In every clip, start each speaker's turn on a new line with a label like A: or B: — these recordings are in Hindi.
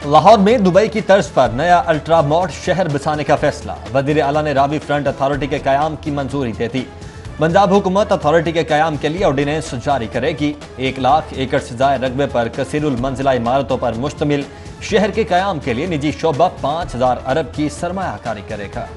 A: लाहौर में दुबई की तर्ज पर नया अल्ट्रा मॉड शहर बसाने का फैसला। वजीर आला ने रावी फ्रंट अथॉरिटी के कयाम की मंजूरी दे दी। पंजाब हुकूमत अथॉरिटी के कयाम के लिए ऑर्डिनेंस जारी करेगी। 1 लाख एकड़ से ज्यादा रकबे पर कसीरुल मंजिला इमारतों पर मुश्तमिल शहर के कयाम के लिए निजी शोबा 5000 अरब की सरमायाकारी करेगा।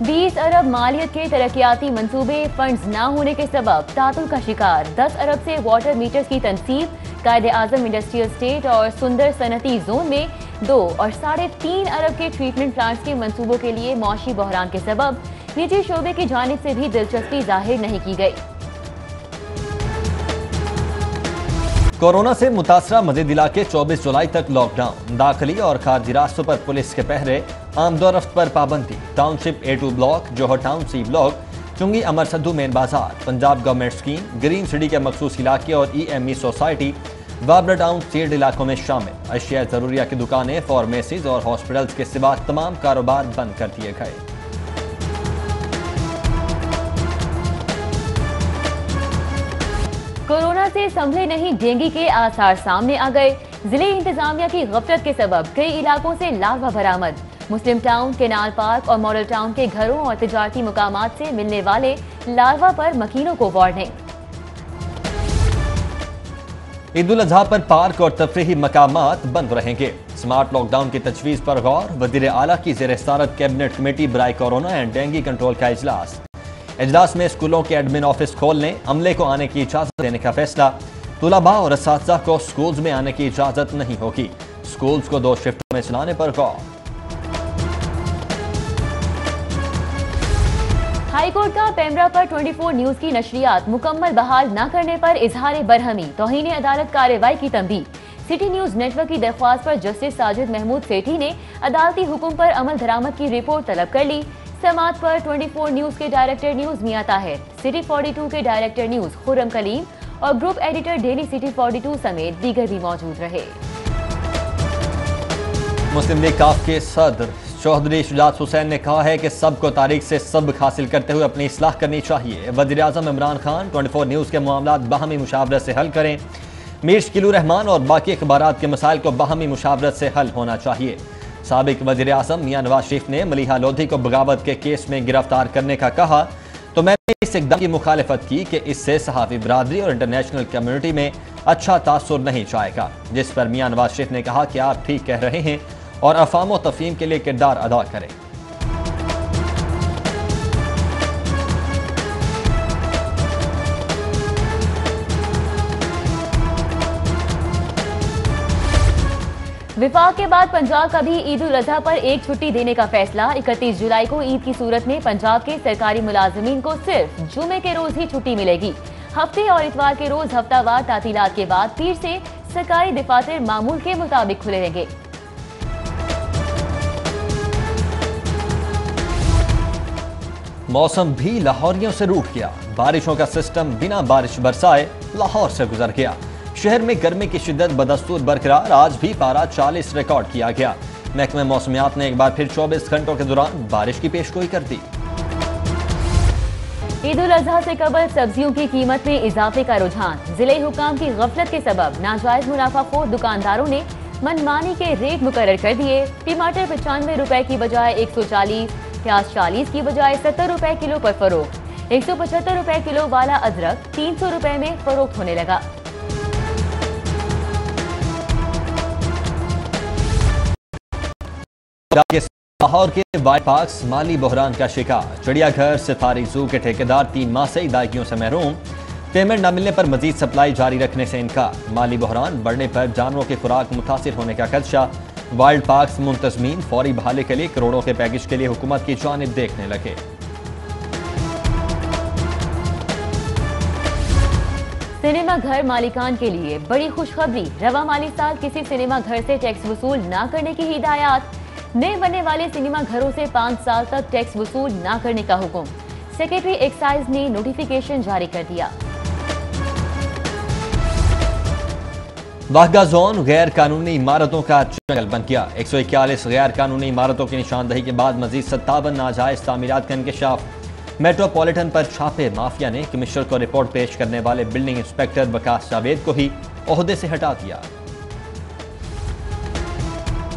B: 20 अरब मालियत के तरक्याती मंसूबे फंड्स न होने के सबब तातुल का शिकार। 10 अरब से वाटर मीटर्स की तनसीब। कायदे आजम इंडस्ट्रियल स्टेट और सुंदर सनती जोन में 2 और 3.5 अरब के ट्रीटमेंट प्लांट्स के मंसूबों के लिए मौशी बहरान के सबब निजी शोबे की जानिब से भी दिलचस्पी जाहिर नहीं की गई।
A: कोरोना से मुतासरा मजीद इलाके 24 जुलाई तक लॉकडाउन। दाखिली और खारजी रास्तों पर पुलिस के पहरे। आमदोरफ्त पर पाबंदी। टाउनशिप A2 ब्लॉक, जोहर टाउन C ब्लॉक, चुंगी अमर सद्दू मेन बाजार, Punjab government scheme, green city के मखसूस इलाके और EME सोसाइटी वाबरा टाउन सील्ड इलाकों में शामिल। अशिया जरूरिया की दुकानें, फार्मेसीज और हॉस्पिटल्स के सिवा तमाम कारोबार बंद कर दिए गए।
B: कोरोना से संभले नहीं डेंगू के आसार सामने आ गए। जिले इंतजामिया की गफलत के सबब कई इलाकों से लार्वा बरामद। मुस्लिम टाउन, केनाल पार्क और मॉडल टाउन के घरों और तिजारती मुकामात से मिलने वाले लार्वा पर मकीनों को वार्निंग।
A: ईद उल अजहा पर पार्क और तफरीही मकामात बंद रहेंगे। स्मार्ट लॉकडाउन की तजवीज पर गौर। वजीर आला की ज़ेर सदारत कैबिनेट कमेटी बराए कोरोना एंड डेंगू कंट्रोल का इजलास में स्कूलों के एडमिन ऑफिस खोलने, अमले को आने की इजाजत देने का फैसला। तुलबा और असातिज़ा को स्कूल्स में आने की इजाजत नहीं होगी। स्कूल्स को 2 शिफ्टों में चलाने पर गौर।
B: हाईकोर्ट का पेमरा पर 24 न्यूज की नशरियात मुकम्मल बहाल न करने पर इजहार बरहमी, तौहीन अदालत कार्रवाई की तंबीह। सिटी न्यूज नेटवर्क की दरख्वास्त पर जस्टिस साजिद महमूद सेठी ने अदालती हुक्म पर अमल दरामद की रिपोर्ट तलब कर ली। समात पर 24 न्यूज के डायरेक्टर न्यूज मियां ताहिर, सिटी 42 के डायरेक्टर न्यूज खुर्रम कलीम और ग्रुप एडिटर डेली सिटी 42 समेत दीगर भी मौजूद रहे।
A: मुस्लिम लीग काफ के सदर चौधरी शुजात हुसैन ने कहा है कि सबको तारीख से सबक हासिल करते हुए अपनी इस्लाह करनी चाहिए। वज़ीर आज़म इमरान खान 24 न्यूज़ के मामलात बाहमी मुशावरत से हल करें। मीर शकीलुर रहमान और बाकी अखबारात के मसाइल को बाहमी मुशावरत से हल होना चाहिए। साबिक वज़ीर आज़म मियां नवाज शरीफ ने मलिहा लोधी को बगावत के केस में गिरफ्तार करने का कहा तो मैंने इस इक़दाम की मुखालिफत की कि इससे सहाफ़ी बरादरी और इंटरनेशनल कम्युनिटी में अच्छा तासुर नहीं जाएगा। जिस पर मियां नवाज शरीफ ने कहा कि आप ठीक कह रहे हैं और अफ़ाम व तफ़हीम के लिए किरदार अदा करें।
B: विफाक के बाद पंजाब का भी ईद उल अजहा पर एक छुट्टी देने का फैसला। 31 जुलाई को ईद की सूरत में पंजाब के सरकारी मुलाजिमीन को सिर्फ जुमे के रोज ही छुट्टी मिलेगी। हफ्ते और इतवार के रोज हफ्तावार तातीलात के बाद पीर से सरकारी दफातर मामूल के मुताबिक खुले रहेंगे।
A: मौसम भी लाहौरियों से रूठ गया। बारिशों का सिस्टम बिना बारिश बरसाए लाहौर से गुजर गया। शहर में गर्मी की शिद्दत बदस्तूर बरकरार। आज भी पारा 40 रिकॉर्ड किया गया। महकमे मौसमियात ने एक बार फिर 24 घंटों के दौरान बारिश की पेशगोई कर दी।
B: ईद उल अजहा से कबल सब्जियों की कीमत में इजाफे का रुझान। जिले हुकाम की गफलत के सबब नाजायज मुनाफाखोर दुकानदारों ने मनमानी के रेट मुकर्रर कर दिए। टमाटर 95 रुपए की बजाय 140, प्याज 40 की बजाय 70 रुपए किलो पर फरोख्त। 175 रुपए किलो वाला अदरक 300 रुपए में फरोख्त होने लगा।
A: लाहौर के वाइल्ड पार्क्स माली बहरान का शिकार। चिड़ियाघर सफारी जू के ठेकेदार 3 माह से अदायगियों से महरूम। पेमेंट न मिलने पर मजीद सप्लाई जारी रखने से इनकार। माली बहरान बढ़ने पर जानवरों की खुराक मुतासिर होने का खदशा। वाइल्ड पार्क्स मुंतजमीन फौरी बहाली के लिए करोड़ों के पैकेज के लिए हुकूमत की जानिब देखने लगे।
B: सिनेमा घर मालिकान के लिए बड़ी खुशखबरी। रवा माली साल किसी सिनेमा घर से टैक्स वसूल न करने की हिदायत। नए बनने वाले सिनेमा घरों से 5 साल तक टैक्स वसूल न करने का हुक्म। सेक्रेटरी एक्साइज ने नोटिफिकेशन जारी कर दिया।
A: वाहगा जोन गैर कानूनी इमारतों का जंगल बन गया। 141 गैर कानूनी इमारतों की निशानदही के बाद मजीद 57 नाजायज तामीरात का इंकशाफ। मेट्रोपॉलिटन पर छापे माफिया ने कमिश्नर को रिपोर्ट पेश करने वाले बिल्डिंग इंस्पेक्टर वकास जावेद को ही ओहदे से हटा दिया।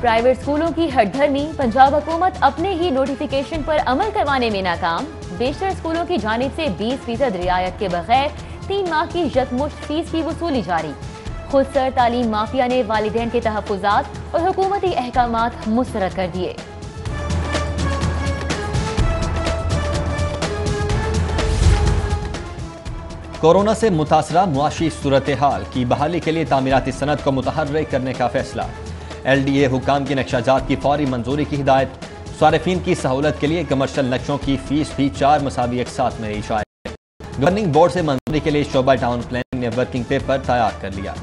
B: प्राइवेट स्कूलों की हटधर्मी, पंजाब हुकूमत अपने ही नोटिफिकेशन पर अमल करवाने में नाकाम। बेशतर स्कूलों की जानिब से 20% रियायत के बगैर 3 माह की यकमुश्त फीस की वसूली जारी। खुद सर तालीम माफिया ने वालिदैन के तहफ़्फ़ुज़ात और हुकूमती अहकामात मुस्तरद कर दिए।
A: कोरोना से मुतासरा मुआशी सूरत हाल की बहाली के लिए तामीराती सनद को मुतहर्रिक करने का फैसला। LDA हुकाम की नक्शाजात की फौरी मंजूरी की हिदायत। सारिफीन की सहूलत के लिए कमर्शल नक्शों की फीस भी 4 मसावी एक साथ में शायद। गवर्निंग बोर्ड से मंजूरी के लिए शोबा टाउन प्लानिंग ने वर्किंग पेपर तैयार कर लिया।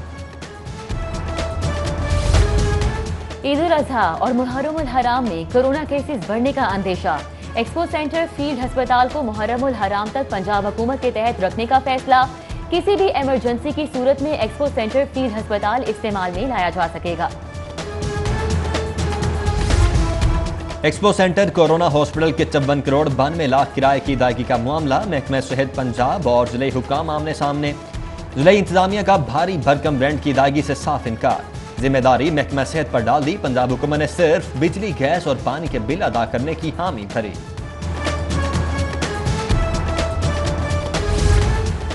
B: ईद उल अजहा और मुहर्रम उल हराम में कोरोना केसेस बढ़ने का अंदेशा। एक्सपो सेंटर फील्ड अस्पताल को मुहर्रम उल हराम तक पंजाब हुकूमत के तहत रखने का फैसला। किसी भी इमरजेंसी की सूरत में एक्सपो सेंटर फील्ड अस्पताल इस्तेमाल में लाया जा सकेगा।
A: एक्सपो सेंटर कोरोना हॉस्पिटल के 54 करोड़ 92 लाख किराए की अदायगी का मामला। महकमा सेहत पंजाब और जिले हुकाम आमने सामने। जिले इंतजामिया का भारी भरकम रेंट की अदायगी से साफ इनकार। जिम्मेदारी महकमा सेहत पर डाल दी। पंजाब हुकूमत ने सिर्फ बिजली, गैस और पानी के बिल अदा करने की हामी भरी।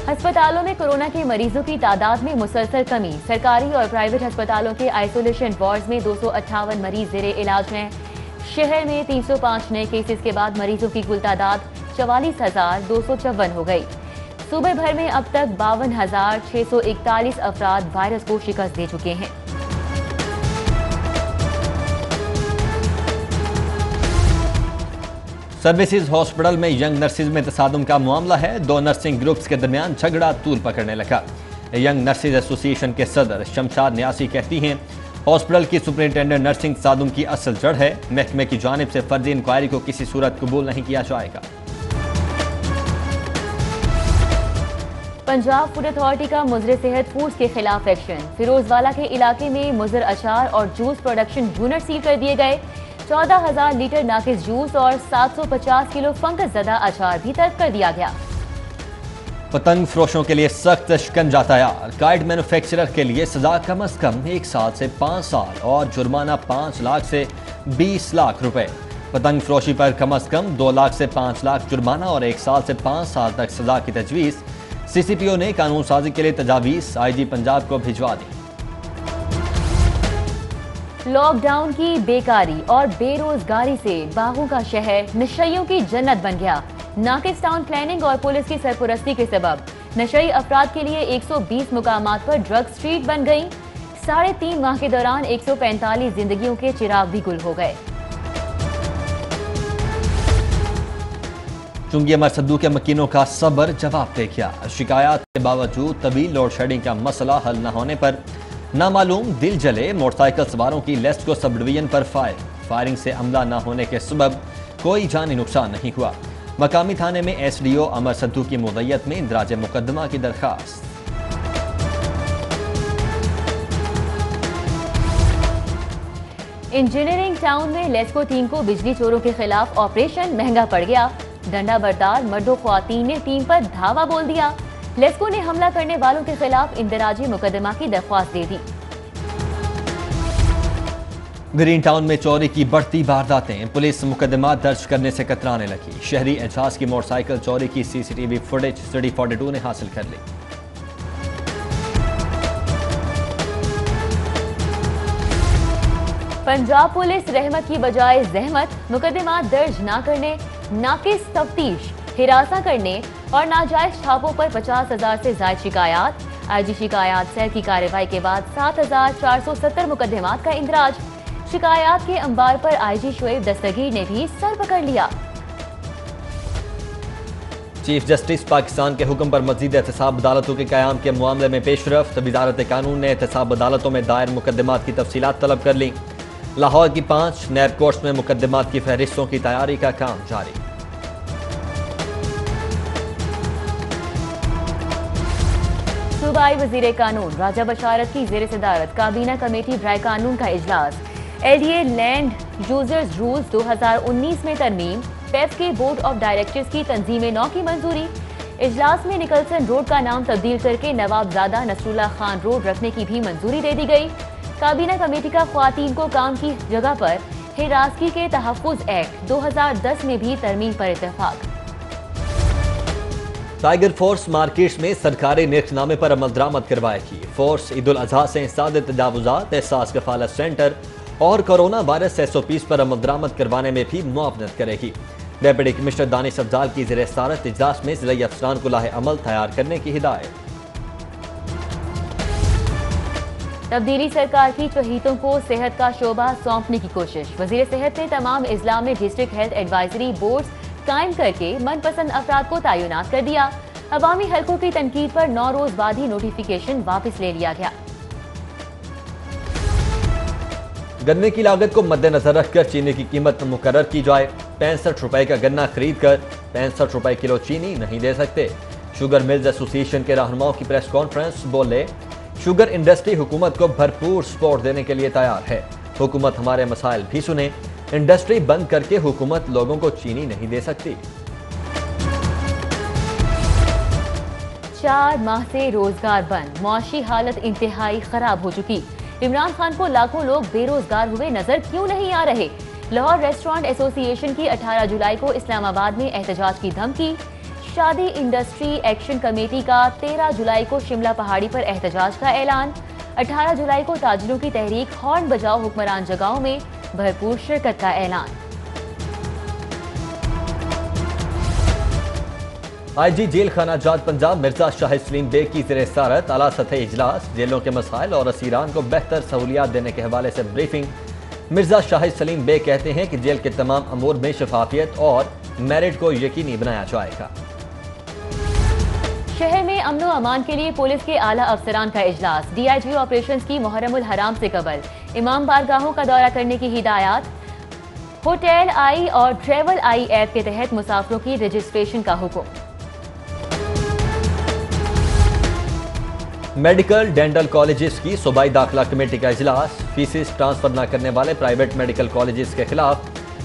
B: अस्पतालों में कोरोना के मरीजों की तादाद में मुसलसल कमी। सरकारी और प्राइवेट अस्पतालों के आइसोलेशन वार्ड्स में 258 मरीज जेरे इलाज हैं। शहर में 305 नए केसेस के बाद मरीजों की कुल तादाद 44,254 हो गई। सूबे भर में अब तक 52,641 अफराद वायरस को शिकस्त दे चुके हैं।
A: सर्विसेज हॉस्पिटल में यंग नर्सिस में तसादुम का मामला है। 2 नर्सिंग ग्रुप्स के दरमियान झगड़ा तूल पकड़ने लगा। यंग नर्सिस एसोसिएशन के सदर शमशाद न्यासी कहती हैं हॉस्पिटल की सुपरिंटेंडेंट नर्सिंग तसादुम की असल जड़ है। महकमे की जानिब से फर्जी इंक्वायरी को किसी सूरत कबूल नहीं किया जाएगा।
B: पंजाब फूड अथॉरिटी का मुजर सेहत फूड्स के खिलाफ एक्शन। फिरोजवाला के इलाके में मुजर अचार और जूस प्रोडक्शन यूनिट सील कर दिए गए। 14,000 लीटर नाकिस जूस और 750 किलो फंगस ज़दा अचार भी तर्क कर दिया गया।
A: पतंग फरोशों के लिए सख्त शिकंजा तैयार। काइट मैन्युफैक्चरर के लिए सजा कम अज कम 1 साल से 5 साल और जुर्माना 5 लाख से 20 लाख रुपए। पतंग फरोशी पर कम अज कम 2 लाख से 5 लाख जुर्माना और 1 साल से 5 साल तक सजा की तजवीज़। CCPO ने कानून साजी के लिए तजावीज़ IG पंजाब को भिजवा दी।
B: लॉकडाउन की बेकारी और बेरोजगारी से बागों का शहर नशइयों की जन्नत बन गया। नाकिस टाउन प्लानिंग और पुलिस की सरपरस्ती के सबब नशई अफराद के लिए 120 मुकामात पर ड्रग स्ट्रीट बन गई। 3.5 माह के दौरान 145 जिंदगियों के चिराग भी गुल हो गए।
A: चुंगी अमर सद्दू के मकीनों का सब्र जवाब दे गया। शिकायत के बावजूद तवील लोड शेडिंग का मसला हल न होने पर नामालूम दिल जले मोटरसाइकिल सवारों की लेस्ट को सब डिवीजन पर फायरिंग से अमला न होने के सबब कोई जानी नुकसान नहीं हुआ। मकामी थाने में SDO अमर सद्दू की मुद्दत में इंदराज मुकदमा की दरखास्त।
B: इंजीनियरिंग टाउन में लेस्को टीम को बिजली चोरों के खिलाफ ऑपरेशन महंगा पड़ गया। डंडा बरदार मर्दों ख्वातीन ने टीम पर धावा बोल दिया। लेस्को ने हमला करने वालों के खिलाफ इंदराजी मुकदमा की दरख्वास्त दे दी।
A: ग्रीन टाउन में चोरी की बढ़ती वारदातें। पुलिस मुकदमा दर्ज करने से कतराने लगी। शहरी एजाज की मोटरसाइकिल चोरी की CCTV फुटेज सिटी 42 ने हासिल कर ली।
B: पंजाब पुलिस रहमत की बजाय जहमत, मुकदमा दर्ज न करने, नाकिस तफ्तीश, हिरासा करने और नाजायज छापों पर 50,000 से ज्यादा शिकायत। IG शिकायत सेल की कार्रवाई के बाद 7,470 मुकदमात का इंदराज। शिकायत के अंबार पर IG शोएब दस्तगीर ने भी सर पकड़ लिया।
A: चीफ जस्टिस पाकिस्तान के हुक्म पर मजीद एहतसाब अदालतों के क़याम के मामले में पेशरफ्त। वजारत कानून ने एहतसाब अदालतों में दायर मुकदमात की तफसीलात तलब कर ली। लाहौर की 5 नैब कोर्ट्स में मुकदमात की फहरिस्तों की तैयारी का काम जारी।
B: सूबाई वजीर कानून राजा बशारत की जेर सदारत काबीना कमेटी बराए कानून का इजलास। LDA लैंड यूजर्स रूल्स 2019 में तरमीम। पेफ के बोर्ड ऑफ डायरेक्टर्स की तंजीम 9 की मंजूरी। इजलास में निकलसन रोड का नाम तब्दील करके नवाबजादा नसरुल्लाह खान रोड रखने की भी मंजूरी दे दी गई। काबीना कमेटी का ख्वातीन को काम की जगह पर हिरासगी के तहफ़्फ़ुज़ एक्ट 2010 में भी तरमीम पर इत्तेफाक।
A: टाइगर फोर्स मार्केट्स में सरकारी निर्खनामे पर अमल दरामद करवाएगी। फोर्स ईद उल अजहा से सादे तजावुजात, एहसास कफालत सेंटर और कोरोना वायरस SOPs पर अमल दरामद करवाने में भी मुआवनत करेगी। डेप्यूटी कमिश्नर दानिश अफजाल की ज़ेर सदारत इजलास में ज़िला अफसरान को लाहे अमल तैयार करने की हिदायत।
B: तब्दीली सरकार की चहीतों को सेहत का शोबा सौंपने की कोशिश। वजीर सेहत ने तमाम इजला में डिस्ट्रिक्ट हेल्थ एडवाइजरी बोर्ड्स कायम करके मनपसंद अफराद को तैनात कर दिया। अवामी हलकों की तनकीद पर 9 रोज बाद ही नोटिफिकेशन वापस ले लिया गया।
A: गन्ने की लागत को मद्देनजर रखकर चीनी की कीमत मुकर्रर की जाए। 65 रुपए का गन्ना खरीद कर 65 रुपए किलो चीनी नहीं दे सकते। शुगर मिल्स एसोसिएशन के रहनुमाओं की प्रेस कॉन्फ्रेंस, बोले शुगर इंडस्ट्री हुकूमत को भरपूर सपोर्ट देने के लिए तैयार है। हुकूमत हमारे मसाइल भी सुने। इंडस्ट्री बंद करके हुकूमत लोगों को चीनी नहीं दे सकती।
B: 4 माह से रोजगार बंद, मुआशी हालत इंतहाई खराब हो चुकी। इमरान खान को लाखों लोग बेरोजगार हुए नजर क्यों नहीं आ रहे? लाहौर रेस्टोरेंट एसोसिएशन की 18 जुलाई को इस्लामाबाद में एहतजाज की धमकी। शादी इंडस्ट्री एक्शन कमेटी का 13 जुलाई को शिमला पहाड़ी पर एहतजाज का ऐलान। 18 जुलाई को ताजिरों की तहरीक हॉर्न बजाओ हुक्मरान जगहों में भरपूर शिरकत का ऐलान।
A: IG जेल खाना जात पंजाब मिर्जा शाहिद सलीम बेग की ज़ेर सदारत आला सतह इजलास। जेलों के मसाइल और असीरान को बेहतर सहूलियात देने के हवाले से ब्रीफिंग। मिर्जा शाहिद सलीम बेग कहते हैं कि जेल के तमाम अमूर में शफाफियत और मेरिट को यकीनी बनाया जाएगा।
B: शहर में अमनो अमान के लिए पुलिस के आला अफसरान का इजलास। DIG ऑपरेशंस की मुहर्रमुल हराम से कबल इमाम बारगाहों का दौरा करने की हिदायत। होटल आई और ट्रेवल आई ऐप के तहत मुसाफिरों की रजिस्ट्रेशन का हुक्म।
A: मेडिकल डेंटल कॉलेजेस की सूबाई दाखिला कमेटी का इजलास। फीसिस ट्रांसफर न करने वाले प्राइवेट मेडिकल कॉलेजेस के खिलाफ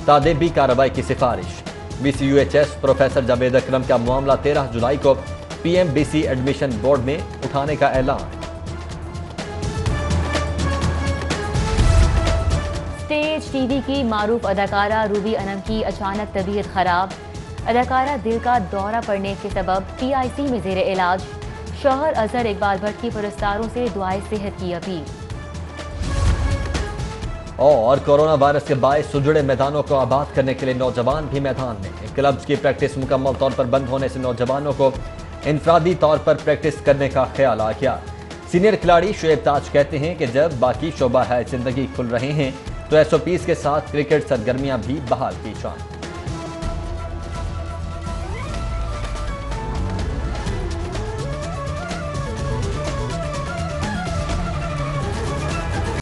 A: तादेबी कार्रवाई की सिफारिश। VCUHS प्रोफेसर जावेद अकरम का मामला 13 जुलाई को PMBC एडमिशन बोर्ड में उठाने का ऐलान।
B: स्टेज टीवी की मारूफ अदाकारा रूबी अनम की अचानक तबीयत खराब। अदाकारा दिल का दौरा पड़ने के सबब PIC में जेर इलाज। शौहर अजहर इकबाल भट्ट की पुरस्कारों से दुआए सेहत की अपील।
A: और कोरोना वायरस के बायस सुजड़े मैदानों को आबाद करने के लिए नौजवान भी मैदान में। क्लब्स की प्रैक्टिस मुकम्मल तौर पर बंद होने से नौजवानों को इनफरादी तौर पर प्रैक्टिस करने का ख्याल आ गया। सीनियर खिलाड़ी शुएब ताज कहते हैं कि जब बाकी शोबा है जिंदगी खुल रहे हैं तो SOPs के साथ क्रिकेट सरगर्मियां भी बहाल की जाएं।